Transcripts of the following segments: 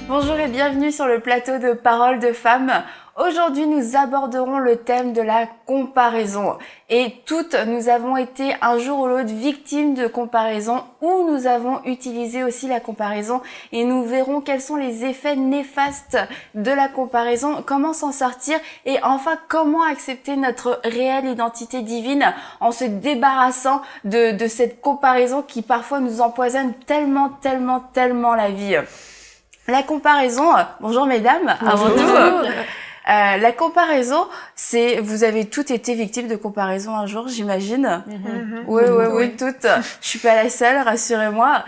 Bonjour et bienvenue sur le plateau de Paroles de Femmes. Aujourd'hui, nous aborderons le thème de la comparaison. Et toutes, nous avons été un jour ou l'autre victimes de comparaison ou nous avons utilisé aussi la comparaison et nous verrons quels sont les effets néfastes de la comparaison, comment s'en sortir et enfin comment accepter notre réelle identité divine en se débarrassant de cette comparaison qui parfois nous empoisonne tellement la vie. La comparaison, bonjour mesdames, avant tout. La comparaison, c'est, vous avez toutes été victimes de comparaison un jour, j'imagine. Oui, toutes. Je suis pas la seule, rassurez-moi.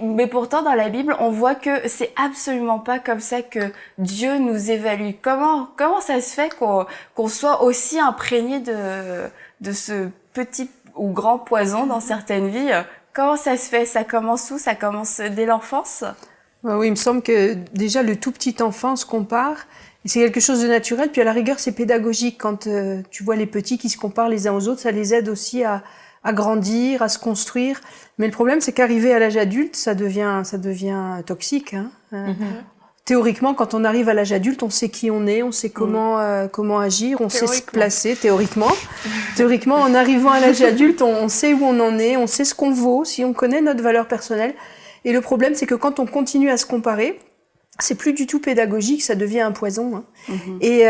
Mais pourtant, dans la Bible, on voit que c'est absolument pas comme ça que Dieu nous évalue. Comment ça se fait qu'on soit aussi imprégné de ce petit ou grand poison dans certaines vies? Comment ça se fait? Ça commence où? Ça commence dès l'enfance? Oui, il me semble que déjà le tout petit enfant se compare, et c'est quelque chose de naturel, puis à la rigueur c'est pédagogique quand tu vois les petits qui se comparent les uns aux autres, ça les aide aussi à grandir, à se construire, mais le problème c'est qu'arrivé à l'âge adulte, ça devient toxique. Théoriquement, quand on arrive à l'âge adulte, on sait qui on est, on sait comment agir, on sait se placer, théoriquement. Théoriquement, en arrivant à l'âge adulte, on sait où on en est, on sait ce qu'on vaut, si on connaît notre valeur personnelle. Et le problème, c'est que quand on continue à se comparer, c'est plus du tout pédagogique, ça devient un poison. Et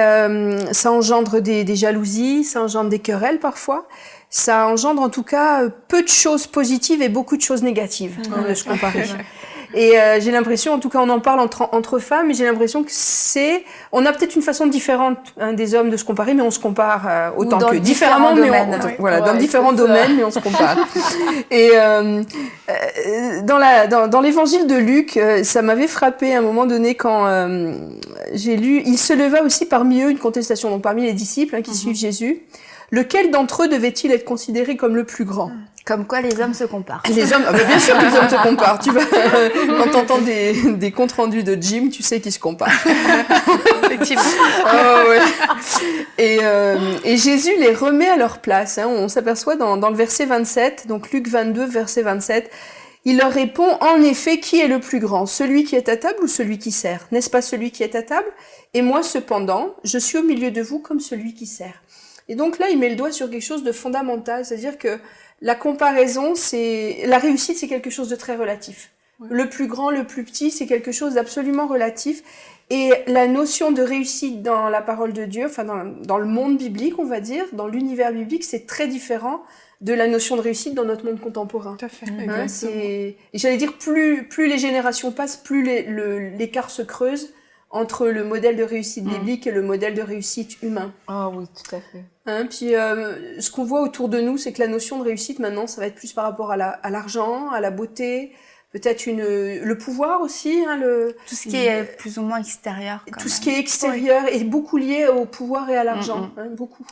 ça engendre des jalousies, ça engendre des querelles parfois. Ça engendre en tout cas peu de choses positives et beaucoup de choses négatives de se comparer. Et j'ai l'impression, en tout cas on en parle entre femmes, et j'ai l'impression que on a peut-être une façon différente des hommes de se comparer, mais on se compare autant que différemment, mais dans différents domaines, mais on se compare. Et dans l'évangile de Luc, ça m'avait frappé à un moment donné quand j'ai lu, il se leva aussi parmi eux une contestation, donc parmi les disciples qui suivent Jésus. Lequel d'entre eux devait-il être considéré comme le plus grand? Comme quoi les hommes se comparent. Les hommes, bien sûr que les hommes se comparent. Tu vois, quand t'entends des comptes rendus de gym, tu sais qu'ils se comparent. Effectivement. Oh, ouais. Et Jésus les remet à leur place. On s'aperçoit dans le verset 27, donc Luc 22, verset 27, il leur répond, en effet, qui est le plus grand? Celui qui est à table ou celui qui sert? N'est-ce pas celui qui est à table? Et moi, cependant, je suis au milieu de vous comme celui qui sert. Et donc là, il met le doigt sur quelque chose de fondamental, c'est-à-dire que la comparaison, la réussite, c'est quelque chose de très relatif. Oui. Le plus grand, le plus petit, c'est quelque chose d'absolument relatif. Et la notion de réussite dans la parole de Dieu, enfin dans le monde biblique, on va dire, dans l'univers biblique, c'est très différent de la notion de réussite dans notre monde contemporain. Tout à fait. Et j'allais dire, plus les générations passent, plus l'écart se creuse entre le modèle de réussite biblique et le modèle de réussite humain. Ah oui, tout à fait. Puis ce qu'on voit autour de nous, c'est que la notion de réussite maintenant, ça va être plus par rapport à l'argent, à la beauté, peut-être le pouvoir aussi. Tout ce qui est plus ou moins extérieur. Tout ce qui est extérieur est beaucoup lié au pouvoir et à l'argent, beaucoup.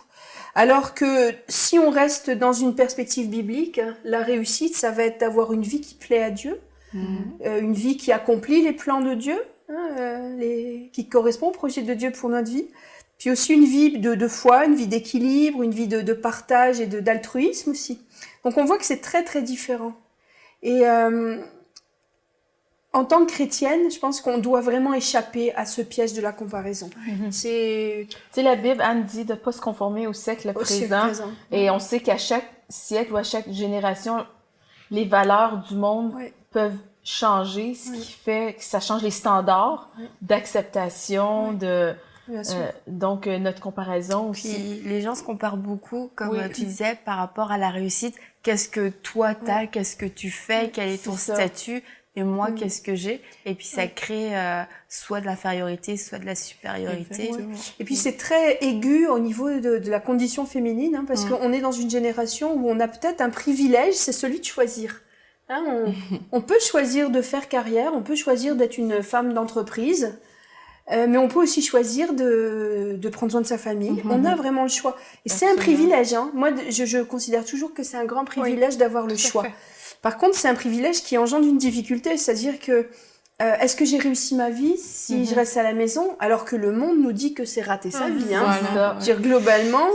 Alors que si on reste dans une perspective biblique, la réussite, ça va être d'avoir une vie qui plaît à Dieu, une vie qui accomplit les plans de Dieu, qui correspond au projet de Dieu pour notre vie, puis aussi une vie de foi, une vie d'équilibre, une vie de partage et d'altruisme aussi. Donc on voit que c'est très très différent. Et en tant que chrétienne, je pense qu'on doit vraiment échapper à ce piège de la comparaison. Tu sais, la Bible, Anne dit de ne pas se conformer au siècle présent. Et on sait qu'à chaque siècle ou à chaque génération, les valeurs du monde peuvent changer, ce qui fait que ça change les standards d'acceptation, donc notre comparaison aussi. Puis les gens se comparent beaucoup, comme tu disais, par rapport à la réussite. Qu'est-ce que toi t'as, qu'est-ce que tu fais, quel est ton statut, et moi qu'est-ce que j'ai, et puis ça crée soit de l'infériorité, soit de la supériorité. Et puis c'est très aigu au niveau de la condition féminine, parce qu'on est dans une génération où on a peut-être un privilège, c'est celui de choisir. On peut choisir de faire carrière, on peut choisir d'être une femme d'entreprise, mais on peut aussi choisir de prendre soin de sa famille. On a vraiment le choix. Et c'est un privilège. Moi, je considère toujours que c'est un grand privilège d'avoir le choix. Par contre, c'est un privilège qui engendre une difficulté, c'est-à-dire que est-ce que j'ai réussi ma vie si je reste à la maison, alors que le monde nous dit que c'est rater sa vie. Dire, globalement,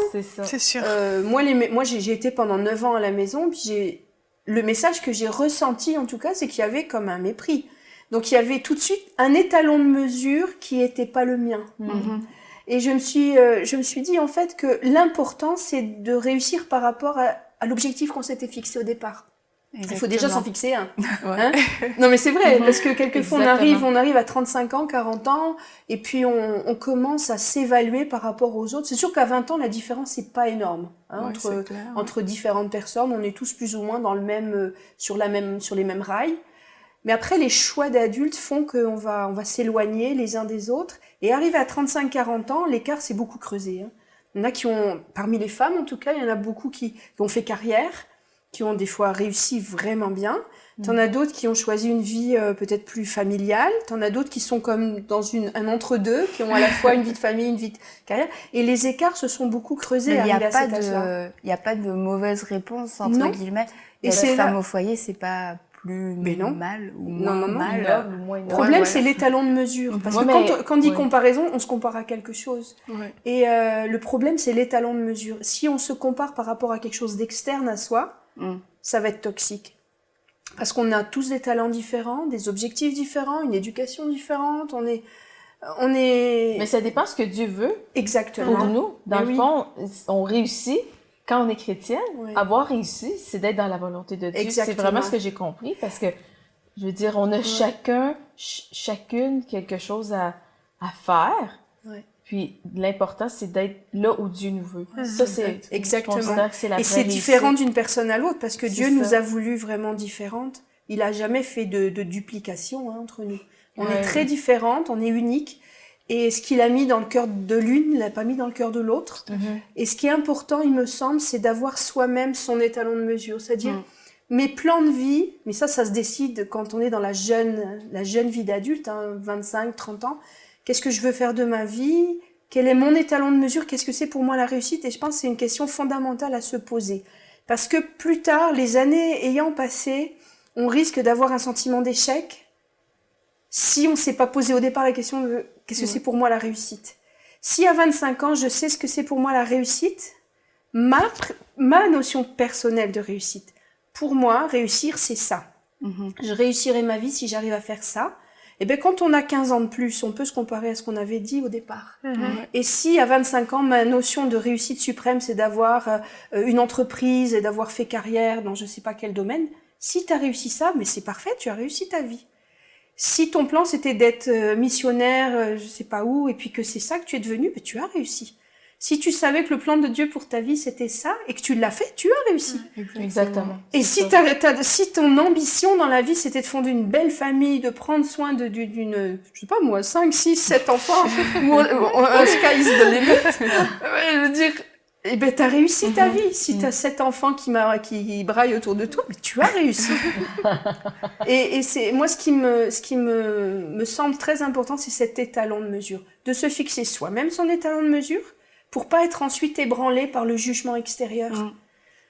c'est sûr. Moi, j'ai été pendant 9 ans à la maison, puis le message que j'ai ressenti, en tout cas, c'est qu'il y avait comme un mépris. Donc, il y avait tout de suite un étalon de mesure qui n'était pas le mien. Et je me suis dit, en fait, que l'important, c'est de réussir par rapport à l'objectif qu'on s'était fixé au départ. Exactement. Il faut déjà s'en fixer un. Hein, non, mais c'est vrai, parce que quelquefois, on arrive à 35 ans, 40 ans, et puis on commence à s'évaluer par rapport aux autres. C'est sûr qu'à 20 ans, la différence n'est pas énorme. Hein, entre différentes personnes, on est tous plus ou moins dans le même, sur les mêmes rails. Mais après, les choix d'adultes font qu'on va s'éloigner les uns des autres. Et arrivé à 35-40 ans, l'écart s'est beaucoup creusé. Hein. Il y en a qui ont, parmi les femmes en tout cas, il y en a beaucoup qui ont fait carrière, qui ont des fois réussi vraiment bien. T'en as d'autres qui ont choisi une vie peut-être plus familiale. T'en as d'autres qui sont comme dans un entre-deux, qui ont à la fois une vie de famille, une vie de carrière. Et les écarts se sont beaucoup creusés. Il n'y a pas de mauvaise réponse, entre guillemets. Et la femme au foyer, c'est pas plus mal ou moins mal. Le problème, c'est l'étalon de mesure. Parce que quand on dit comparaison, on se compare à quelque chose. Et le problème, c'est l'étalon de mesure. Si on se compare par rapport à quelque chose d'externe à soi, ça va être toxique. Parce qu'on a tous des talents différents, des objectifs différents, une éducation différente, on est... Mais ça dépend ce que Dieu veut. Exactement. Pour nous. Dans le fond, on réussit, quand on est chrétienne, avoir réussi, c'est d'être dans la volonté de Dieu. Exactement. C'est vraiment ce que j'ai compris, parce que, je veux dire, on a chacune quelque chose à faire. Puis l'important, c'est d'être là où Dieu nous veut. Ça, c'est exactement. Je considère que c'est la et c'est différent d'une personne à l'autre, parce que Dieu nous a voulu vraiment différentes. Il a jamais fait de duplication entre nous. On est très différentes, on est uniques. Et ce qu'il a mis dans le cœur de l'une, il l'a pas mis dans le cœur de l'autre. Et ce qui est important, il me semble, c'est d'avoir soi-même son étalon de mesure. C'est-à-dire, mes plans de vie, mais ça se décide quand on est dans la jeune vie d'adulte, 25, 30 ans. Qu'est-ce que je veux faire de ma vie? Quel est mon étalon de mesure? Qu'est-ce que c'est pour moi la réussite? Et je pense que c'est une question fondamentale à se poser. Parce que plus tard, les années ayant passé, on risque d'avoir un sentiment d'échec si on ne s'est pas posé au départ la question de qu'est-ce que c'est pour moi la réussite? Si à 25 ans, je sais ce que c'est pour moi la réussite, ma notion personnelle de réussite, pour moi, réussir, c'est ça. Je réussirai ma vie si j'arrive à faire ça. Et bien, quand on a 15 ans de plus, on peut se comparer à ce qu'on avait dit au départ. Et si, à 25 ans, ma notion de réussite suprême, c'est d'avoir une entreprise et d'avoir fait carrière dans je ne sais pas quel domaine, si tu as réussi ça, mais c'est parfait, tu as réussi ta vie. Si ton plan, c'était d'être missionnaire, je sais pas où, et puis que c'est ça que tu es devenu, ben, tu as réussi. Si tu savais que le plan de Dieu pour ta vie, c'était ça, et que tu l'as fait, tu as réussi. Exactement. Et si ton ambition dans la vie, c'était de fonder une belle famille, de prendre soin d'une, je sais pas moi, 5, 6, 7 enfants, un sky is the limit. Je veux dire, eh ben, t'as réussi ta vie. Si t'as 7 enfants qui braillent autour de toi, mais tu as réussi. et c'est, moi, ce qui me semble très important, c'est cet étalon de mesure. De se fixer soi-même son étalon de mesure, pour pas être ensuite ébranlé par le jugement extérieur.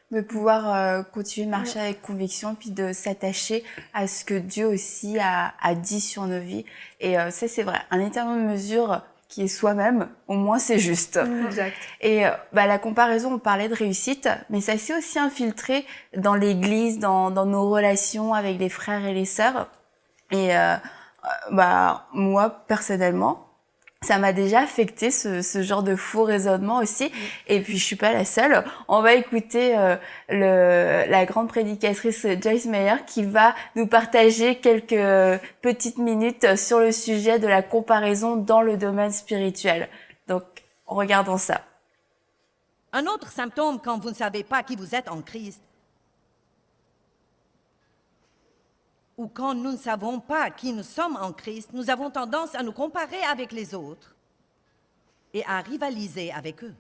De pouvoir continuer de marcher avec conviction, puis de s'attacher à ce que Dieu aussi a dit sur nos vies. Et ça, c'est vrai, un étalon de mesure qui est soi-même, au moins c'est juste. Exact. Et la comparaison, on parlait de réussite, mais ça s'est aussi infiltré dans l'église, dans nos relations avec les frères et les sœurs. Et moi, personnellement, ça m'a déjà affecté ce genre de faux raisonnement aussi. Et puis je suis pas la seule. On va écouter la grande prédicatrice Joyce Meyer qui va nous partager quelques petites minutes sur le sujet de la comparaison dans le domaine spirituel. Donc regardons ça. Un autre symptôme quand vous ne savez pas qui vous êtes en Christ, ou quand nous ne savons pas qui nous sommes en Christ, nous avons tendance à nous comparer avec les autres et à rivaliser avec eux.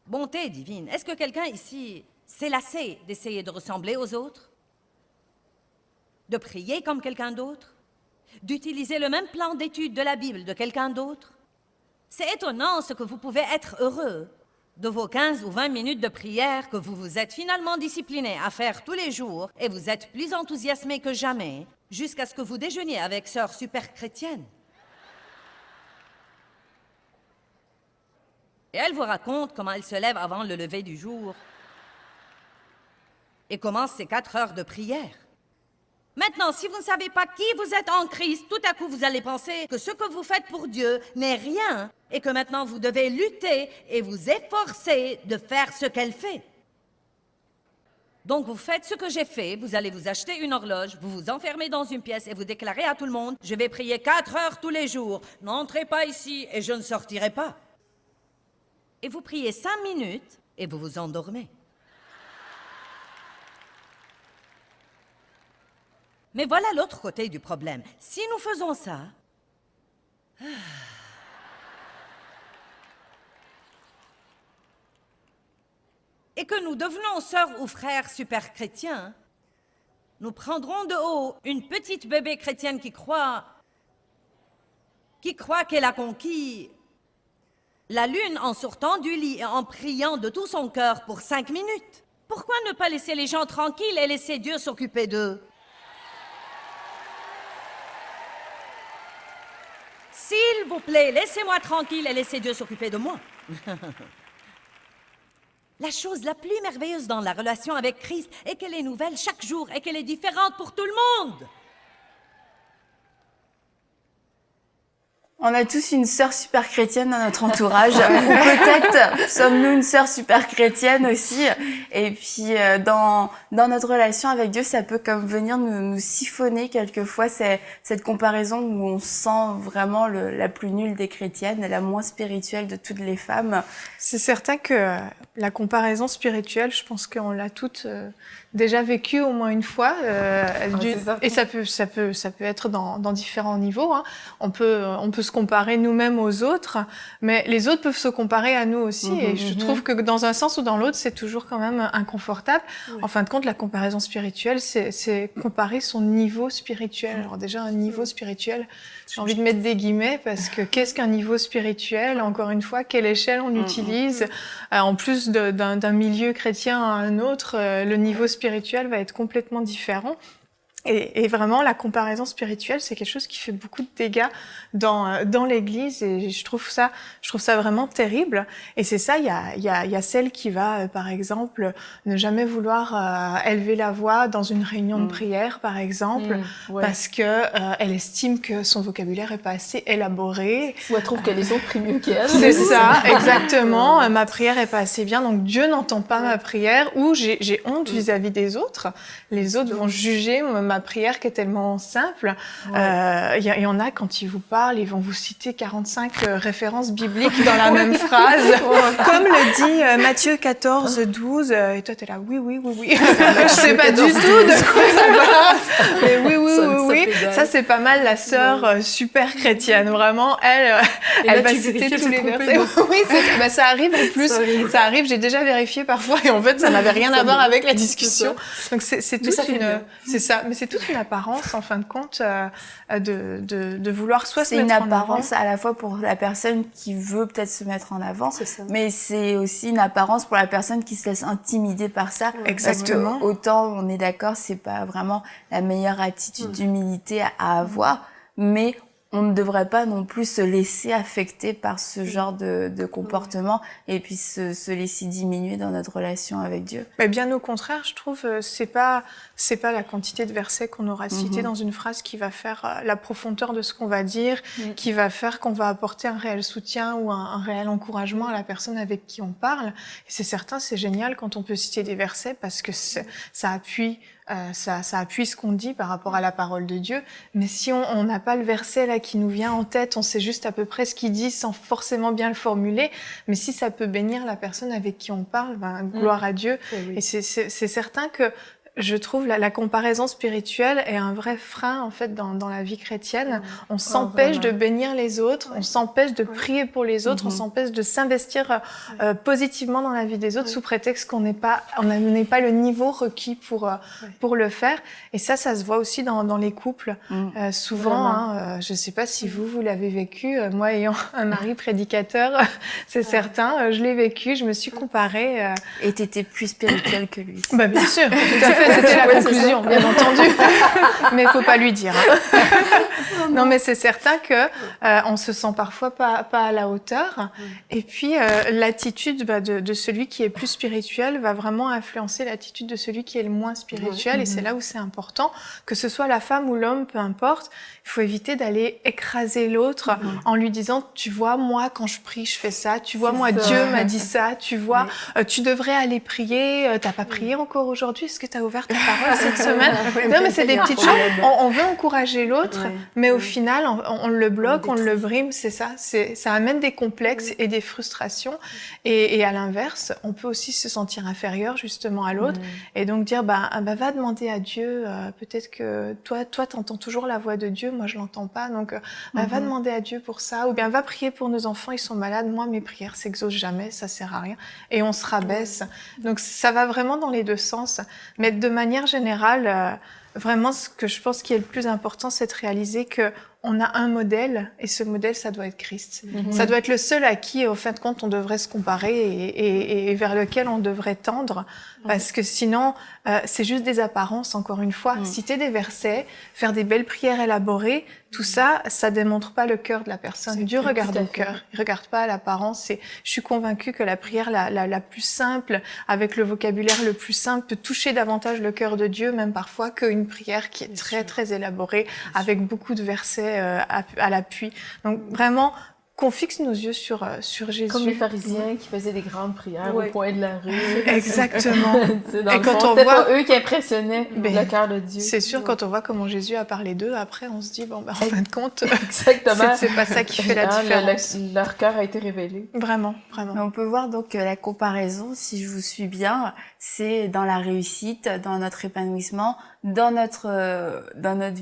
Bonté divine, est-ce que quelqu'un ici s'est lassé d'essayer de ressembler aux autres? De prier comme quelqu'un d'autre? D'utiliser le même plan d'étude de la Bible de quelqu'un d'autre? C'est étonnant ce que vous pouvez être heureux de vos 15 ou 20 minutes de prière que vous vous êtes finalement discipliné à faire tous les jours et vous êtes plus enthousiasmé que jamais jusqu'à ce que vous déjeuniez avec sœur super chrétienne. Et elle vous raconte comment elle se lève avant le lever du jour et commence ses 4 heures de prière. Maintenant, si vous ne savez pas qui vous êtes en Christ, tout à coup vous allez penser que ce que vous faites pour Dieu n'est rien et que maintenant vous devez lutter et vous efforcer de faire ce qu'elle fait. Donc vous faites ce que j'ai fait, vous allez vous acheter une horloge, vous vous enfermez dans une pièce et vous déclarez à tout le monde « Je vais prier 4 heures tous les jours, n'entrez pas ici et je ne sortirai pas. » Et vous priez 5 minutes et vous vous endormez. Mais voilà l'autre côté du problème. Si nous faisons ça... et que nous devenons sœurs ou frères super chrétiens, nous prendrons de haut une petite bébé chrétienne qui croit qu'elle a conquis la lune en sortant du lit et en priant de tout son cœur pour 5 minutes. Pourquoi ne pas laisser les gens tranquilles et laisser Dieu s'occuper d'eux? S'il vous plaît, laissez-moi tranquille et laissez Dieu s'occuper de moi. La chose la plus merveilleuse dans la relation avec Christ est qu'elle est nouvelle chaque jour et qu'elle est différente pour tout le monde. On a tous une sœur super chrétienne dans notre entourage, ou peut-être sommes-nous une sœur super chrétienne aussi. Et puis dans notre relation avec Dieu, ça peut comme venir nous siphonner quelquefois cette comparaison où on se sent vraiment la plus nulle des chrétiennes, la moins spirituelle de toutes les femmes. C'est certain que la comparaison spirituelle, je pense qu'on l'a toutes déjà vécue au moins une fois. Et ça peut être dans différents niveaux. Hein. On peut se comparer nous-mêmes aux autres, mais les autres peuvent se comparer à nous aussi. Et je trouve que dans un sens ou dans l'autre, c'est toujours quand même inconfortable. Oui. En fin de compte, la comparaison spirituelle, c'est comparer son niveau spirituel. Alors déjà, un niveau spirituel, j'ai envie de mettre des guillemets parce que qu'est-ce qu'un niveau spirituel? Encore une fois, quelle échelle on utilise? En plus d'un milieu chrétien à un autre, le niveau spirituel va être complètement différent. Et vraiment, la comparaison spirituelle, c'est quelque chose qui fait beaucoup de dégâts dans l'Église, et je trouve ça vraiment terrible. Et c'est ça, il y a celle qui va, par exemple, ne jamais vouloir élever la voix dans une réunion de prière, par exemple, parce que elle estime que son vocabulaire est pas assez élaboré. Ou elle trouve que les autres prient mieux qu'elle. C'est ça, exactement. Ma prière est pas assez bien, donc Dieu n'entend pas ma prière, ou j'ai honte vis-à-vis des autres. Les autres vont juger ma prière qui est tellement simple. Il y en a, quand ils vous parlent, ils vont vous citer 45 références bibliques dans la même phrase. Comme le dit Matthieu 14, 12. Et toi, t'es là, oui. Je sais pas du tout de quoi ça parle. Mais oui. Ça, c'est pas mal la sœur super chrétienne. Vraiment, elle va citer tous les versets. Oui, ça arrive en plus. Ça arrive, j'ai déjà vérifié parfois. Et en fait, ça n'avait rien à voir avec la discussion. Donc, c'est toute une apparence, en fin de compte, de vouloir soit se mettre en avant. C'est une apparence à la fois pour la personne qui veut peut-être se mettre en avant, mais c'est aussi une apparence pour la personne qui se laisse intimider par ça. Exactement. Parce que, autant on est d'accord, c'est pas vraiment la meilleure attitude d'humilité à avoir, mais on ne devrait pas non plus se laisser affecter par ce genre de comportement et puis se laisser diminuer dans notre relation avec Dieu. Mais bien au contraire, je trouve, c'est pas la quantité de versets qu'on aura cités dans une phrase qui va faire la profondeur de ce qu'on va dire, qui va faire qu'on va apporter un réel soutien ou un réel encouragement à la personne avec qui on parle. Et c'est certain, c'est génial quand on peut citer des versets parce que ça appuie ce qu'on dit par rapport à la parole de Dieu. Mais si on n'a pas le verset là qui nous vient en tête, on sait juste à peu près ce qu'il dit sans forcément bien le formuler. Mais si ça peut bénir la personne avec qui on parle, gloire à Dieu. Et c'est certain que je trouve la comparaison spirituelle est un vrai frein en fait dans la vie chrétienne. On s'empêche de bénir les autres, on s'empêche de prier pour les autres, on s'empêche de s'investir positivement dans la vie des autres sous prétexte qu'on n'est pas le niveau requis pour le faire. Et ça se voit aussi dans les couples. Souvent, je sais pas si vous l'avez vécu. Moi, ayant un mari prédicateur, c'est certain, je l'ai vécu. Je me suis comparée. Et t'étais plus spirituelle que lui. Bien sûr, tout à fait. c'était la conclusion, bien entendu. Mais il faut pas lui dire. Non, mais c'est certain que on se sent parfois pas à la hauteur. Et puis l'attitude de celui qui est plus spirituel va vraiment influencer l'attitude de celui qui est le moins spirituel. Et c'est là où c'est important, que ce soit la femme ou l'homme, peu importe. Il faut éviter d'aller écraser l'autre en lui disant, tu vois, moi, quand je prie, je fais ça. Tu vois, moi, Dieu m'a dit ça. Tu vois, tu devrais aller prier. T'as pas prié encore aujourd'hui? Est-ce que tu as ouvert ta parole cette semaine? Non, mais c'est des petites choses. On veut encourager l'autre, mais au final, on le bloque, on le brime. C'est ça. Ça amène des complexes et des frustrations. Et à l'inverse, on peut aussi se sentir inférieur justement à l'autre. Et donc dire, va demander à Dieu. Peut-être que toi, t'entends toujours la voix de Dieu. Moi, je l'entends pas. Donc, va demander à Dieu pour ça. Ou bien, va prier pour nos enfants. Ils sont malades. Moi, mes prières s'exaucent jamais. Ça sert à rien. Et on se rabaisse. Donc, ça va vraiment dans les deux sens. Mais de manière générale, vraiment, ce que je pense qui est le plus important, c'est de réaliser que on a un modèle, et ce modèle, ça doit être Christ. Ça doit être le seul à qui, au fin de compte, on devrait se comparer et vers lequel on devrait tendre, parce que sinon, c'est juste des apparences, encore une fois. Citer des versets, faire des belles prières élaborées, tout ça, ça démontre pas le cœur de la personne. Dieu regarde au cœur, il regarde pas à l'apparence. Et je suis convaincue que la prière la plus simple, avec le vocabulaire le plus simple, peut toucher davantage le cœur de Dieu, même parfois, qu'une prière qui est très, très élaborée, avec beaucoup de versets à l'appui. Donc vraiment, qu'on fixe nos yeux sur Jésus. Comme les pharisiens qui faisaient des grandes prières au coin de la rue. Exactement. Et quand on voit, pas eux qui impressionnaient le cœur de Dieu. C'est sûr, quand on voit comment Jésus a parlé d'eux, après on se dit, en fin de compte, exactement. c'est pas ça qui fait la différence. Leur cœur a été révélé. Vraiment, vraiment. Mais on peut voir donc que la comparaison, si je vous suis bien, c'est dans la réussite, dans notre épanouissement, dans notre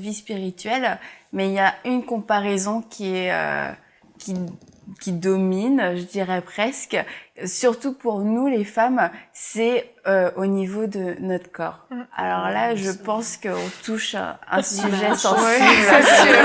vie spirituelle. Mais il y a une comparaison qui domine, je dirais presque, surtout pour nous les femmes, c'est au niveau de notre corps. Alors là, je pense qu'on touche un sujet sensible. Oui, c'est sûr.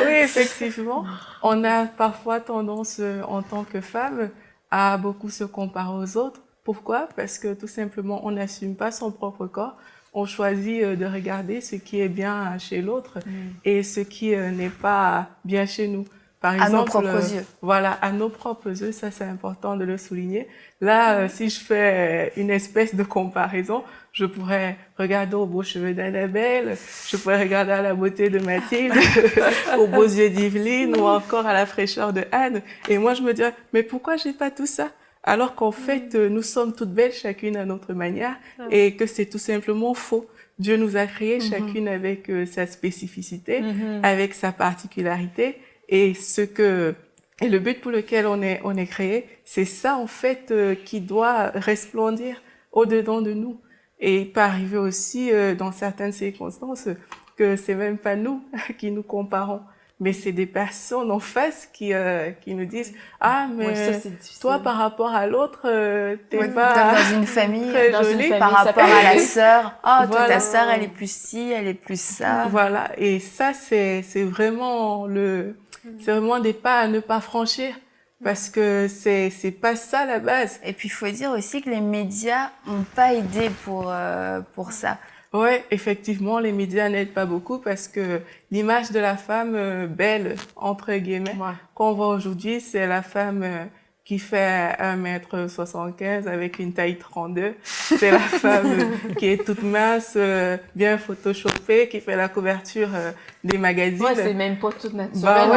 Oui, effectivement. On a parfois tendance, en tant que femme, à beaucoup se comparer aux autres. Pourquoi? Parce que tout simplement, on n'assume pas son propre corps. On choisit de regarder ce qui est bien chez l'autre et ce qui n'est pas bien chez nous. Par exemple, à nos propres yeux. Voilà, à nos propres yeux, ça c'est important de le souligner. Là, si je fais une espèce de comparaison, je pourrais regarder aux beaux cheveux d'Annabelle, je pourrais regarder à la beauté de Mathilde, aux beaux yeux d'Yveline ou encore à la fraîcheur de Anne. Et moi, je me dirais, mais pourquoi j'ai pas tout ça? Alors qu'en fait, nous sommes toutes belles chacune à notre manière et que c'est tout simplement faux. Dieu nous a créées chacune avec sa spécificité, avec sa particularité et le but pour lequel on est créé, c'est ça en fait qui doit resplendir au-dedans de nous. Et il peut arriver aussi dans certaines circonstances que c'est même pas nous qui nous comparons. Mais c'est des personnes en face qui nous disent « Ah, mais toi, par rapport à l'autre, t'es pas dans une famille, par jolie. rapport à la sœur. Oh, toi, ta sœur, elle est plus ci, elle est plus ça. » Voilà. Et ça, c'est vraiment des pas à ne pas franchir. Parce que c'est pas ça la base. Et puis, il faut dire aussi que les médias n'ont pas aidé pour ça. Ouais, effectivement, les médias n'aident pas beaucoup parce que l'image de la femme belle, entre guillemets, qu'on voit aujourd'hui, c'est la femme qui fait 1m75 avec une taille 32. C'est la femme qui est toute mince, bien photoshopée, qui fait la couverture des magazines. Ouais, c'est même pas toute naturelle. Bah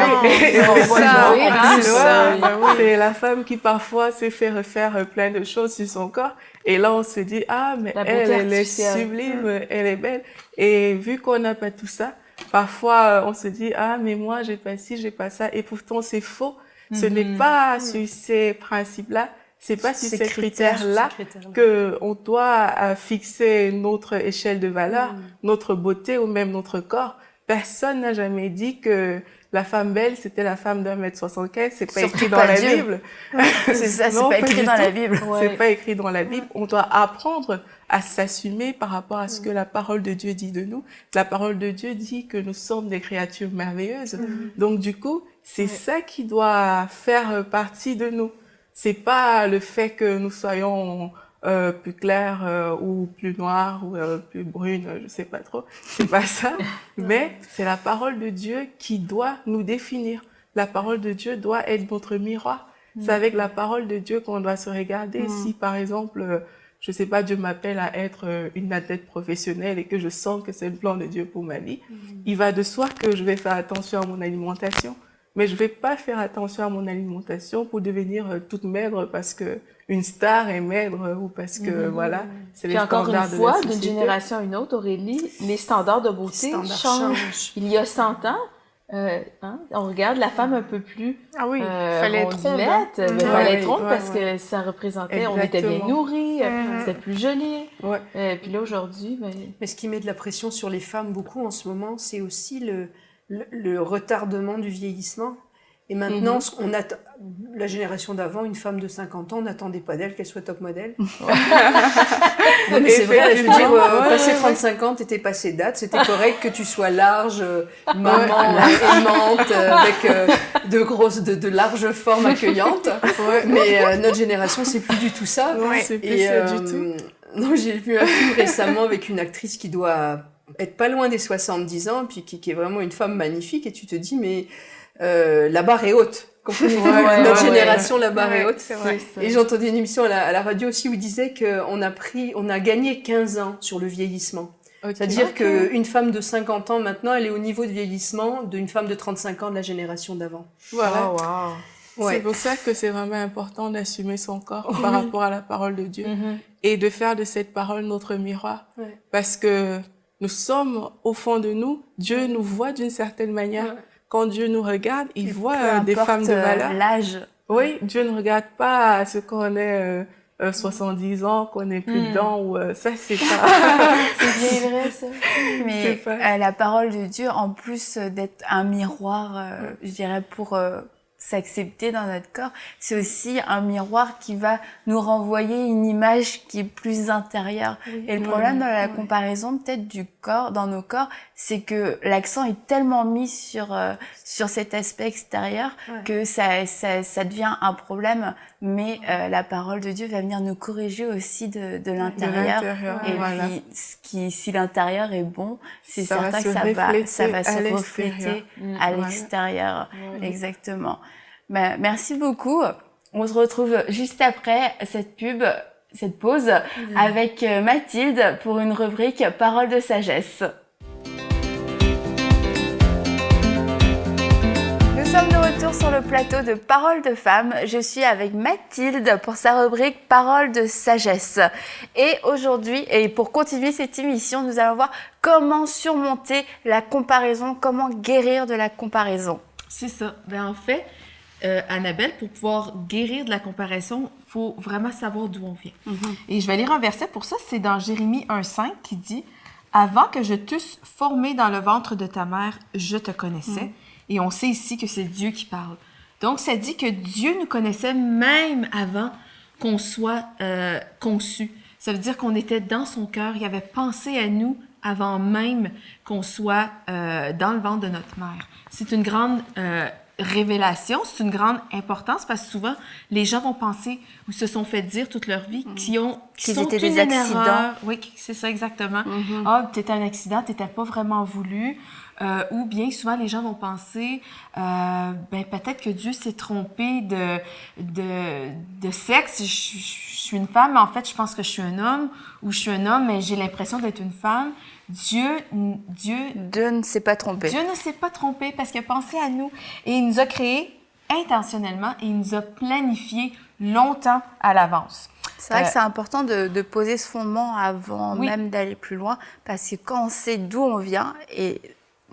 c'est la femme qui parfois s'est fait refaire plein de choses sur son corps. Et là, on se dit, ah, mais elle est sublime, elle est belle. Et vu qu'on n'a pas tout ça, parfois, on se dit, ah, mais moi, j'ai pas ci, j'ai pas ça. Et pourtant, c'est faux. Ce n'est pas sur ces principes-là, c'est pas sur ces critères-là que on doit fixer notre échelle de valeur, notre beauté ou même notre corps. Personne n'a jamais dit que la femme belle, c'était la femme d'1m75. C'est pas écrit dans la Bible. C'est ça, c'est pas écrit dans la Bible. C'est pas écrit dans la Bible. On doit apprendre à s'assumer par rapport à ce que la parole de Dieu dit de nous. La parole de Dieu dit que nous sommes des créatures merveilleuses. Donc, du coup, c'est ça qui doit faire partie de nous. C'est pas le fait que nous soyons plus claire ou plus noire ou plus brune, je sais pas trop. C'est pas ça. Mais c'est la parole de Dieu qui doit nous définir. La parole de Dieu doit être notre miroir. C'est avec la parole de Dieu qu'on doit se regarder. Si, par exemple, je sais pas, Dieu m'appelle à être une athlète professionnelle et que je sens que c'est le plan de Dieu pour ma vie, il va de soi que je vais faire attention à mon alimentation. Mais je vais pas faire attention à mon alimentation pour devenir toute maigre parce que une star est maigre ou parce que, voilà, c'est les standards de la société. Encore une fois, d'une génération à une autre, Aurélie, les standards de beauté changent. Il y a 100 ans, on regarde la femme un peu plus fallait être ronde. Fallait être ronde parce que ça représentait, on était bien nourris, c'était plus joli. Puis là, aujourd'hui... Mais ce qui met de la pression sur les femmes beaucoup en ce moment, c'est aussi le retardement du vieillissement. Et maintenant, la génération d'avant, une femme de 50 ans, on n'attendait pas d'elle qu'elle soit top modèle. Non, mais c'est vrai, je veux dire, passé 35 ans, t'étais passé date, c'était correct que tu sois large, maman, aimante, avec de larges formes accueillantes. Mais notre génération, c'est plus du tout ça. C'est plus ça du tout. Non, j'ai vu un film récemment avec une actrice qui doit être pas loin des 70 ans, puis qui est vraiment une femme magnifique, et tu te dis, mais la barre est haute. Comprenez-vous, notre génération, la barre est haute. Et j'ai entendu une émission à la radio aussi où il disait qu'on a gagné 15 ans sur le vieillissement. C'est-à-dire qu'une femme de 50 ans maintenant, elle est au niveau de vieillissement d'une femme de 35 ans de la génération d'avant. Voilà. C'est pour ça que c'est vraiment important d'assumer son corps par rapport à la parole de Dieu et de faire de cette parole notre miroir. Parce que nous sommes au fond de nous, Dieu nous voit d'une certaine manière. Quand Dieu nous regarde, il voit des femmes de valeur. L'âge. Oui, Dieu ne regarde pas ce qu'on est 70 ans, qu'on est plus dedans, ou ça, c'est pas... C'est bien vrai, ça. Mais la parole de Dieu, en plus d'être un miroir, je dirais, pour s'accepter dans notre corps, c'est aussi un miroir qui va nous renvoyer une image qui est plus intérieure. Et le problème dans la comparaison peut-être du corps, dans nos corps, c'est que l'accent est tellement mis sur cet aspect extérieur que ça devient un problème. Mais la parole de Dieu va venir nous corriger aussi de l'intérieur. Et puis, si l'intérieur est bon, c'est certain que ça va se refléter à l'extérieur. Exactement. Ben, merci beaucoup. On se retrouve juste après cette pause, avec Mathilde pour une rubrique Paroles de sagesse. Nous sommes de retour sur le plateau de Paroles de femmes. Je suis avec Mathilde pour sa rubrique Paroles de sagesse. Et aujourd'hui, et pour continuer cette émission, nous allons voir comment surmonter la comparaison, comment guérir de la comparaison. C'est ça. Ben, en fait, Annabelle, pour pouvoir guérir de la comparaison, il faut vraiment savoir d'où on vient. Et je vais lire un verset pour ça, c'est dans Jérémie 1,5 qui dit « Avant que je t'eusse formé dans le ventre de ta mère, je te connaissais. » Et on sait ici que c'est Dieu qui parle. Donc, ça dit que Dieu nous connaissait même avant qu'on soit conçu. Ça veut dire qu'on était dans son cœur, il avait pensé à nous avant même qu'on soit dans le ventre de notre mère. C'est une grande révélation, c'est une grande importance parce que souvent, les gens vont penser ou se sont fait dire toute leur vie qu'ils sont étaient des accidents. Oui, c'est ça exactement. Ah, t'étais un accident, t'étais pas vraiment voulu. Ou bien souvent les gens vont penser peut-être que Dieu s'est trompé de sexe. Je suis une femme, mais en fait je pense que je suis un homme, ou je suis un homme mais j'ai l'impression d'être une femme. Dieu ne s'est pas trompé. Dieu ne s'est pas trompé parce qu'il a pensé à nous et il nous a créés intentionnellement et il nous a planifié longtemps à l'avance. C'est vrai que c'est important de poser ce fondement avant même d'aller plus loin, parce que quand on sait d'où on vient et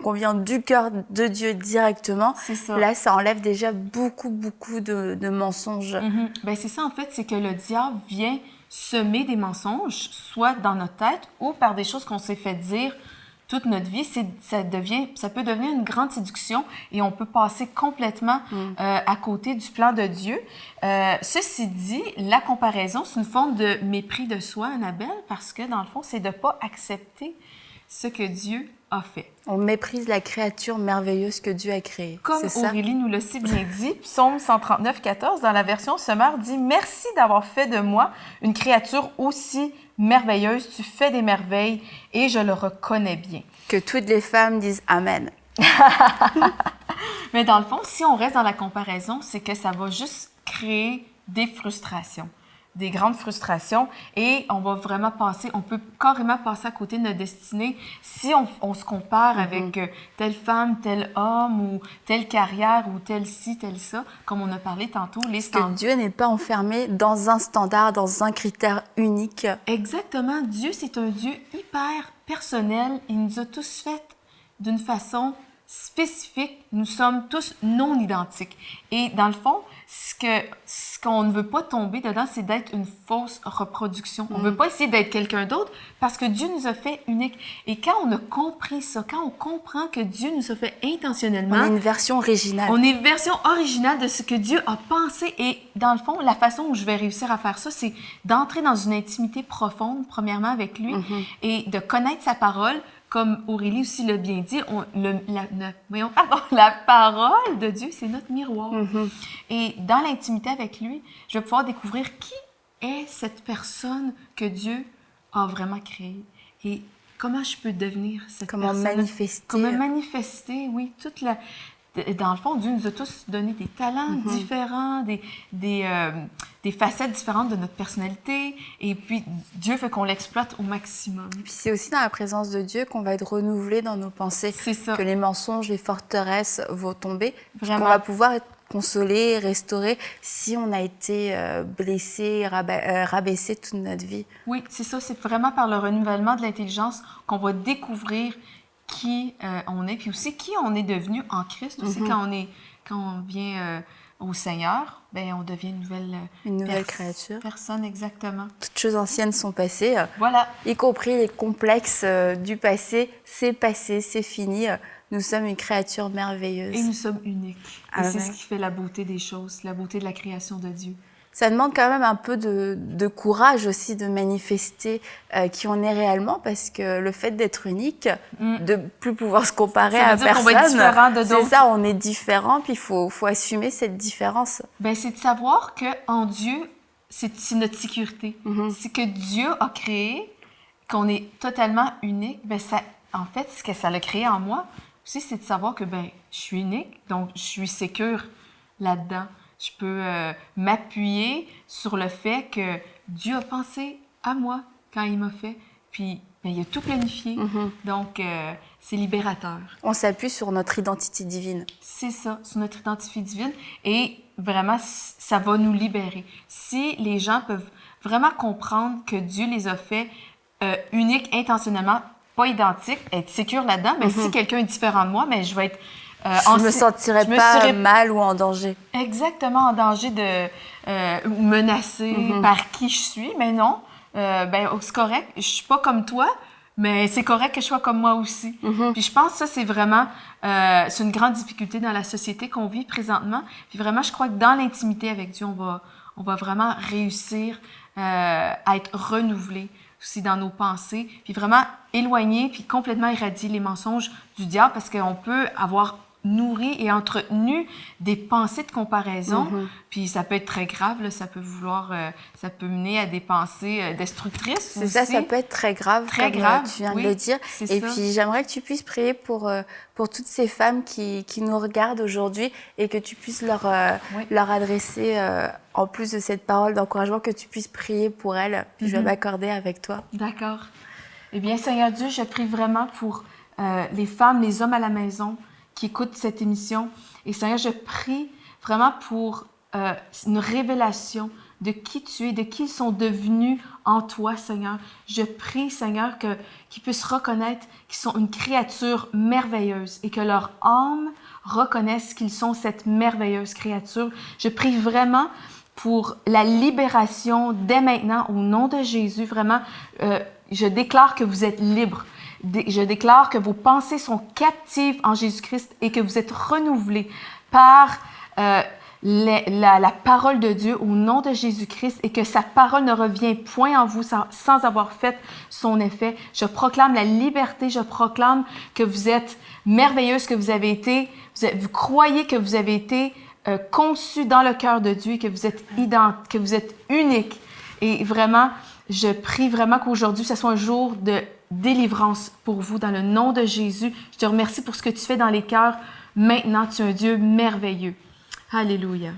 qu'on vient du cœur de Dieu directement, là, ça enlève déjà beaucoup de mensonges. Ben, c'est ça, en fait, c'est que le diable vient semer des mensonges, soit dans notre tête ou par des choses qu'on s'est fait dire toute notre vie. Ça peut devenir une grande séduction et on peut passer complètement à côté du plan de Dieu. Ceci dit, la comparaison, c'est une forme de mépris de soi, Annabelle, parce que dans le fond, c'est de ne pas accepter ce que Dieu a fait. On méprise la créature merveilleuse que Dieu a créée. Comme c'est Aurélie nous l'a si bien dit, Psaume 139, 14, dans la version Semeur, dit « Merci d'avoir fait de moi une créature aussi merveilleuse. Tu fais des merveilles et je le reconnais bien. » Que toutes les femmes disent « Amen ». Mais dans le fond, si on reste dans la comparaison, c'est que ça va juste créer des frustrations, des grandes frustrations, et on va vraiment on peut carrément passer à côté de notre destinée si on se compare avec telle femme, tel homme, ou telle carrière, ou tel ci, tel ça, comme on a parlé tantôt. Que Dieu n'est pas enfermé dans un standard, dans un critère unique. Exactement. Dieu, c'est un Dieu hyper personnel. Il nous a tous fait d'une façon spécifique. Nous sommes tous non identiques. Et dans le fond, ce qu'on ne veut pas tomber dedans, c'est d'être une fausse reproduction. On ne veut pas essayer d'être quelqu'un d'autre parce que Dieu nous a fait uniques. Et quand on a compris ça, quand on comprend que Dieu nous a fait intentionnellement... On est une version originale. On est une version originale de ce que Dieu a pensé. Et dans le fond, la façon où je vais réussir à faire ça, c'est d'entrer dans une intimité profonde, premièrement, avec lui, et de connaître sa parole. Comme Aurélie aussi l'a bien dit, la parole de Dieu, c'est notre miroir. Et dans l'intimité avec lui, je vais pouvoir découvrir qui est cette personne que Dieu a vraiment créée. Et comment je peux devenir cette personne. Comment manifester. Comment manifester, oui. Dans le fond, Dieu nous a tous donné des talents différents, des facettes différentes de notre personnalité. Et puis, Dieu fait qu'on l'exploite au maximum. Puis c'est aussi dans la présence de Dieu qu'on va être renouvelé dans nos pensées. C'est ça. Que les mensonges, les forteresses vont tomber. Vraiment. Qu'on va pouvoir être consolé, restauré si on a été blessé, rabaissé toute notre vie. Oui, c'est ça. C'est vraiment par le renouvellement de l'intelligence qu'on va découvrir qui on est, puis aussi qui on est devenu en Christ. Aussi, quand on vient au Seigneur, ben on devient une nouvelle créature. Personne, exactement. Toutes choses anciennes sont passées. Voilà. Y compris les complexes du passé. C'est passé, c'est fini. Nous sommes une créature merveilleuse. Et nous sommes uniques. Amen. Et c'est ce qui fait la beauté des choses, la beauté de la création de Dieu. Ça demande quand même un peu de courage aussi de manifester qui on est réellement, parce que le fait d'être unique, de plus pouvoir se comparer à personne, qu'on va être différent de d'autres. C'est ça, on est différent, puis il faut assumer cette différence. Ben, c'est de savoir qu'en Dieu, c'est notre sécurité. C'est que Dieu a créé, qu'on est totalement unique. Ben, ça, en fait, ce que ça a créé en moi aussi, c'est de savoir que ben, je suis unique, donc je suis sécure là-dedans. Je peux m'appuyer sur le fait que Dieu a pensé à moi quand il m'a fait. Puis, ben, il a tout planifié. Donc, c'est libérateur. On s'appuie sur notre identité divine. C'est ça, sur notre identité divine. Et vraiment, ça va nous libérer. Si les gens peuvent vraiment comprendre que Dieu les a fait uniques intentionnellement, pas identiques, être sécure là-dedans, mais si quelqu'un est différent de moi, mais je vais être... je me sentirais pas mal ou en danger. Exactement, en danger ou menacée par qui je suis. Mais non, ben, c'est correct. Je suis pas comme toi, mais c'est correct que je sois comme moi aussi. Puis je pense que ça, c'est vraiment... c'est une grande difficulté dans la société qu'on vit présentement. Puis vraiment, je crois que dans l'intimité avec Dieu, on va vraiment réussir à être renouvelé aussi dans nos pensées, puis vraiment éloigner, puis complètement éradier les mensonges du diable, parce qu'on peut avoir nourri et entretenu des pensées de comparaison, puis ça peut être très grave, là, ça peut mener à des pensées destructrices. C'est ça, ça peut être très grave, très comme grave, tu viens de le dire. Et puis j'aimerais que tu puisses prier pour toutes ces femmes qui nous regardent aujourd'hui, et que tu puisses leur adresser, en plus de cette parole d'encouragement, que tu puisses prier pour elles. Puis je vais m'accorder avec toi. D'accord. Eh bien, Seigneur Dieu, je prie vraiment pour les femmes, les hommes à la maison qui écoutent cette émission. Et Seigneur, je prie vraiment pour une révélation de qui tu es, de qui ils sont devenus en toi, Seigneur. Je prie, Seigneur, qu'ils puissent reconnaître qu'ils sont une créature merveilleuse et que leur âme reconnaisse qu'ils sont cette merveilleuse créature. Je prie vraiment pour la libération dès maintenant, au nom de Jésus. Vraiment, je déclare que vous êtes libres. Je déclare que vos pensées sont captives en Jésus-Christ et que vous êtes renouvelés par la parole de Dieu au nom de Jésus-Christ et que sa parole ne revient point en vous sans avoir fait son effet. Je proclame la liberté, je proclame que vous êtes merveilleuse, que vous avez été, vous croyez que vous avez été conçu dans le cœur de Dieu, que vous êtes que vous êtes unique. Et vraiment, je prie vraiment qu'aujourd'hui, ce soit un jour de délivrance pour vous dans le nom de Jésus. Je te remercie pour ce que tu fais dans les cœurs. Maintenant, tu es un Dieu merveilleux. Alléluia.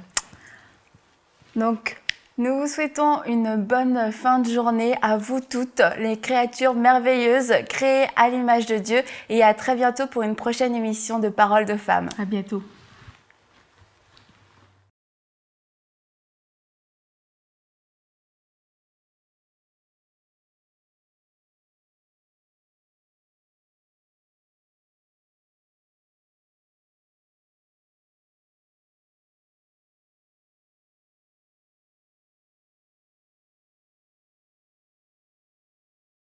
Donc, nous vous souhaitons une bonne fin de journée à vous toutes, les créatures merveilleuses créées à l'image de Dieu, et à très bientôt pour une prochaine émission de Paroles de Femmes. À bientôt.